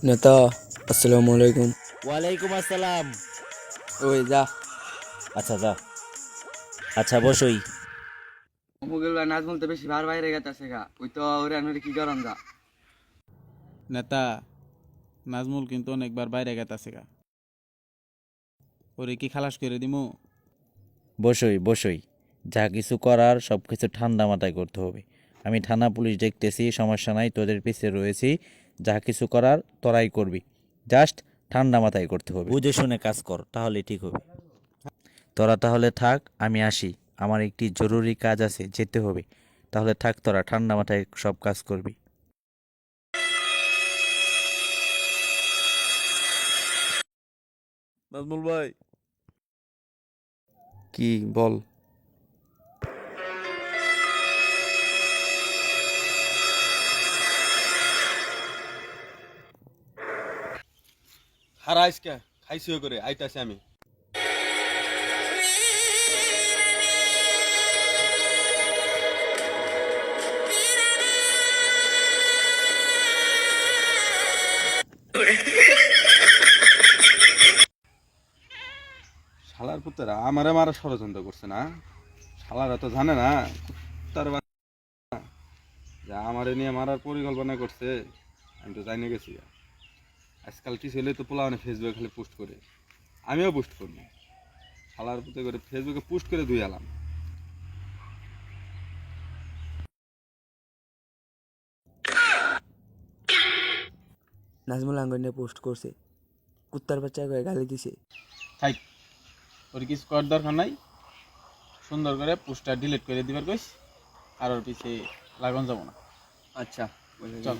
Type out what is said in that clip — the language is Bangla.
নেতা, আসসালামু আলাইকুম। ওয়ালাইকুম আসসালাম। ওই যা। আচ্ছা যা। আচ্ছা বসই। মুগল ভাই নাজমুল তো বেশি বার বাইরে গেছে গা, ওই তো ওরে আনরে কি গরম যা। নেতা, নাজমুল কিন্তু অনেকবার বাইরে গেতাছে গা। ওরে কি খালাস করে দিমু? বসই বসই। যা কিছু করার সব কিছু ঠান্ডা মাথায় করতে হবে। আমি থানা পুলিশ দেখতেছি, সমস্যা নাই, তোদের পিছে রয়েছি। যা কিছু করার তোরাই করবি। জাস্ট ঠান্ডা মাথায় করতে হবে, বুঝে শুনে কাজ কর, তাহলে ঠিক হবে। তোরা তাহলে থাক, আমি আসি। আমার একটি জরুরি কাজ আছে, যেতে হবে। তাহলে থাক, তোরা ঠান্ডা মাথায় সব কাজ করবি। নাজমুল ভাই, কি বল? হারাইস কে? খাইছি করে আইতাছি আমি। শালার পুত্তরা আমারে মারা ষড়যন্ত্র করছে না? শালারা তো জানে না তার যা আমারে নিয়ে মারার পরিকল্পনা করছে। আমি তো জানি গেছি। আজকাল কি ছেলে তো পোলা মানে ফেসবুকে খালি পোস্ট করে, আমিও পোস্ট করি। শালার পুত্র করে ফেসবুকে পোস্ট করে দুই আলাম। নাজমুল আঙ্গুর নিয়ে পোস্ট করছে, কুত্তার বাচ্চা করে গালি দিছে। থাক, ওর কিছু করার দরকার নাই। সুন্দর করে পোস্টার ডিলিট করে দিবার কইস, আর ওর পিছে লাগান যাব না। আচ্ছা, চল।